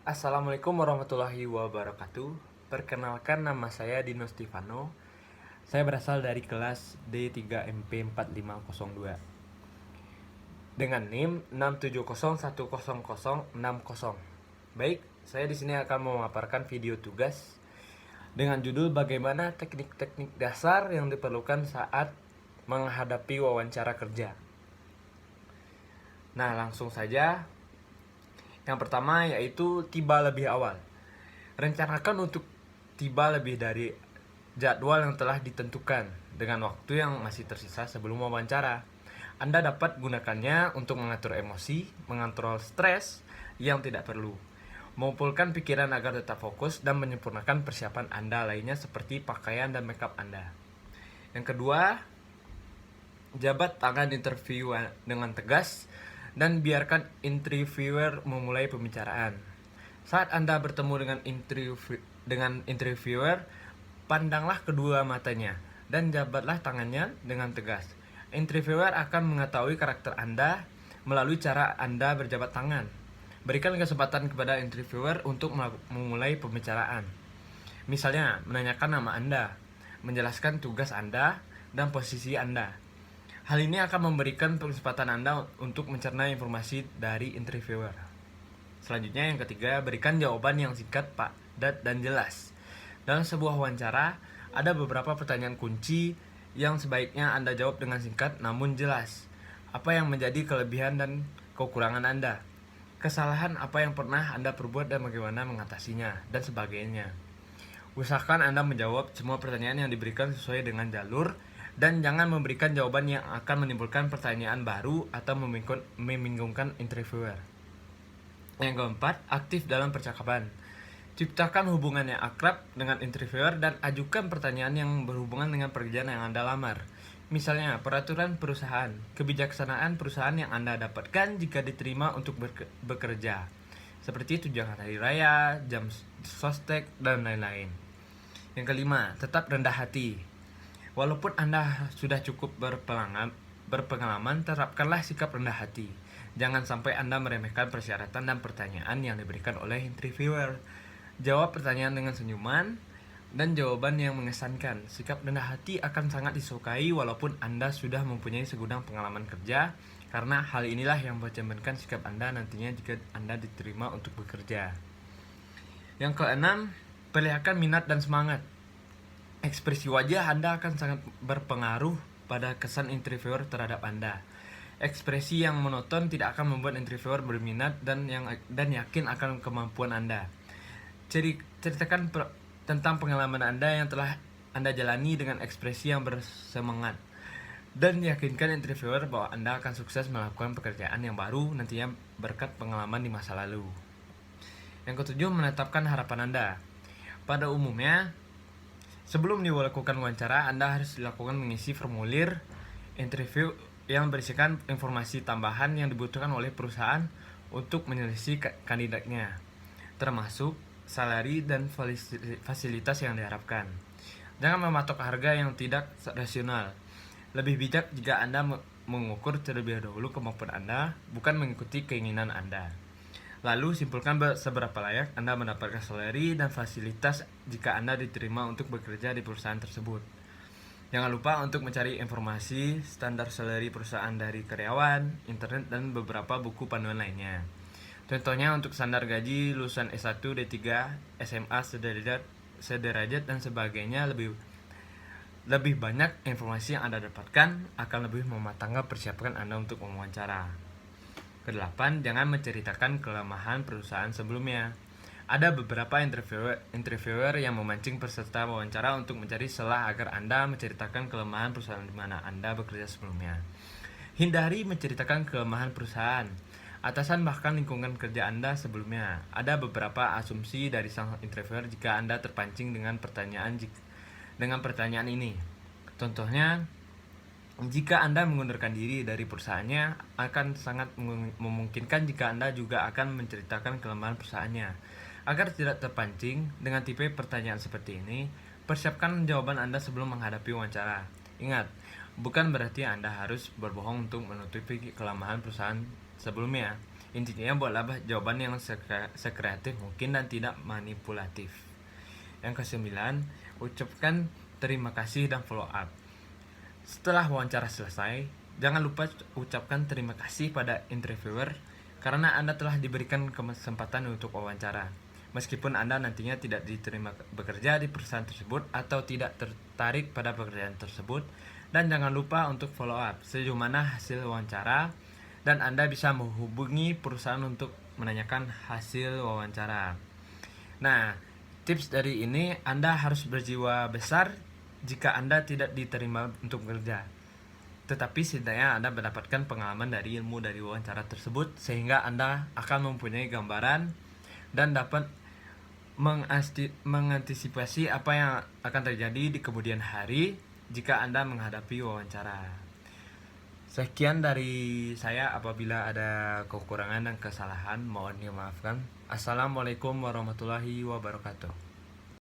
Assalamualaikum warahmatullahi wabarakatuh. Perkenalkan, nama saya Dino Stefano. Saya berasal dari kelas D3MP4502 dengan NIM 670101060. Baik, saya di sini akan memaparkan video tugas dengan judul bagaimana teknik-teknik dasar yang diperlukan saat menghadapi wawancara kerja. Nah, langsung saja. Yang pertama yaitu tiba lebih awal. Rencanakan untuk tiba lebih dari jadwal yang telah ditentukan dengan waktu yang masih tersisa sebelum wawancara. Anda dapat gunakannya untuk mengatur emosi, mengontrol stres yang tidak perlu, mengumpulkan pikiran agar tetap fokus, dan menyempurnakan persiapan Anda lainnya seperti pakaian dan makeup Anda. Yang kedua, jabat tangan interview dengan tegas dan biarkan interviewer memulai pembicaraan. Saat Anda bertemu dengan interviewer, pandanglah kedua matanya dan jabatlah tangannya dengan tegas. Interviewer akan mengetahui karakter Anda melalui cara Anda berjabat tangan. Berikan kesempatan kepada interviewer untuk memulai pembicaraan. Misalnya, menanyakan nama Anda, menjelaskan tugas Anda, dan posisi Anda. Hal ini akan memberikan kesempatan Anda untuk mencerna informasi dari interviewer. Selanjutnya, yang ketiga, berikan jawaban yang singkat, padat, dan jelas. Dalam sebuah wawancara, ada beberapa pertanyaan kunci yang sebaiknya Anda jawab dengan singkat namun jelas. Apa yang menjadi kelebihan dan kekurangan Anda? Kesalahan apa yang pernah Anda perbuat dan bagaimana mengatasinya, dan sebagainya. Usahakan Anda menjawab semua pertanyaan yang diberikan sesuai dengan jalur, dan jangan memberikan jawaban yang akan menimbulkan pertanyaan baru atau membingungkan interviewer. Yang keempat, aktif dalam percakapan. Ciptakan hubungan yang akrab dengan interviewer dan ajukan pertanyaan yang berhubungan dengan pekerjaan yang Anda lamar. Misalnya, peraturan perusahaan, kebijaksanaan perusahaan yang Anda dapatkan jika diterima untuk bekerja, seperti tunjangan hari raya, jam sostek, dan lain-lain. Yang kelima, tetap rendah hati. Walaupun Anda sudah cukup berpengalaman, terapkanlah sikap rendah hati. Jangan sampai Anda meremehkan persyaratan dan pertanyaan yang diberikan oleh interviewer. Jawab pertanyaan dengan senyuman dan jawaban yang mengesankan. Sikap rendah hati akan sangat disukai walaupun Anda sudah mempunyai segudang pengalaman kerja, karena hal inilah yang mencerminkan sikap Anda nantinya jika Anda diterima untuk bekerja. Yang keenam, perlihatkan minat dan semangat. Ekspresi wajah Anda akan sangat berpengaruh pada kesan interviewer terhadap Anda. Ekspresi yang monoton tidak akan membuat interviewer berminat dan yakin akan kemampuan Anda. Ceritakan tentang pengalaman Anda yang telah Anda jalani dengan ekspresi yang bersemangat, dan yakinkan interviewer bahwa Anda akan sukses melakukan pekerjaan yang baru nantinya berkat pengalaman di masa lalu. Yang ketujuh, menetapkan harapan Anda. Pada umumnya, sebelum dilakukan wawancara, Anda harus dilakukan mengisi formulir interview yang berisikan informasi tambahan yang dibutuhkan oleh perusahaan untuk menyeleksi kandidatnya, termasuk salari dan fasilitas yang diharapkan. Jangan mematok harga yang tidak rasional. Lebih bijak jika Anda mengukur terlebih dahulu kemampuan Anda, bukan mengikuti keinginan Anda. Lalu simpulkan seberapa layak Anda mendapatkan salary dan fasilitas jika Anda diterima untuk bekerja di perusahaan tersebut. Jangan lupa untuk mencari informasi standar salary perusahaan dari karyawan, internet, dan beberapa buku panduan lainnya. Contohnya untuk standar gaji lulusan S1, D3, SMA, sederajat, dan sebagainya. Lebih banyak informasi yang Anda dapatkan akan lebih mematangkan persiapan Anda untuk mewawancara. Kedelapan, jangan menceritakan kelemahan perusahaan sebelumnya. Ada beberapa interviewer yang memancing peserta wawancara untuk mencari celah agar Anda menceritakan kelemahan perusahaan di mana Anda bekerja sebelumnya. Hindari menceritakan kelemahan perusahaan, atasan, bahkan lingkungan kerja Anda sebelumnya. Ada beberapa asumsi dari sang interviewer jika Anda terpancing dengan pertanyaan ini. Contohnya, jika Anda mengundurkan diri dari perusahaannya, akan sangat memungkinkan jika Anda juga akan menceritakan kelemahan perusahaannya. Agar tidak terpancing dengan tipe pertanyaan seperti ini, persiapkan jawaban Anda sebelum menghadapi wawancara. Ingat, bukan berarti Anda harus berbohong untuk menutupi kelemahan perusahaan sebelumnya. Intinya buatlah jawaban yang sekreatif mungkin dan tidak manipulatif. Yang kesembilan, ucapkan terima kasih dan follow up. Setelah wawancara selesai, jangan lupa ucapkan terima kasih pada interviewer karena Anda telah diberikan kesempatan untuk wawancara. Meskipun Anda nantinya tidak diterima bekerja di perusahaan tersebut atau tidak tertarik pada pekerjaan tersebut, dan jangan lupa untuk follow up sejauh mana hasil wawancara, dan Anda bisa menghubungi perusahaan untuk menanyakan hasil wawancara. Nah, tips dari ini, Anda harus berjiwa besar jika Anda tidak diterima untuk bekerja. Tetapi setidaknya Anda mendapatkan pengalaman dari ilmu dari wawancara tersebut, sehingga Anda akan mempunyai gambaran dan dapat mengantisipasi apa yang akan terjadi di kemudian hari jika Anda menghadapi wawancara. Sekian dari saya, apabila ada kekurangan dan kesalahan mohon dimaafkan. Assalamualaikum warahmatullahi wabarakatuh.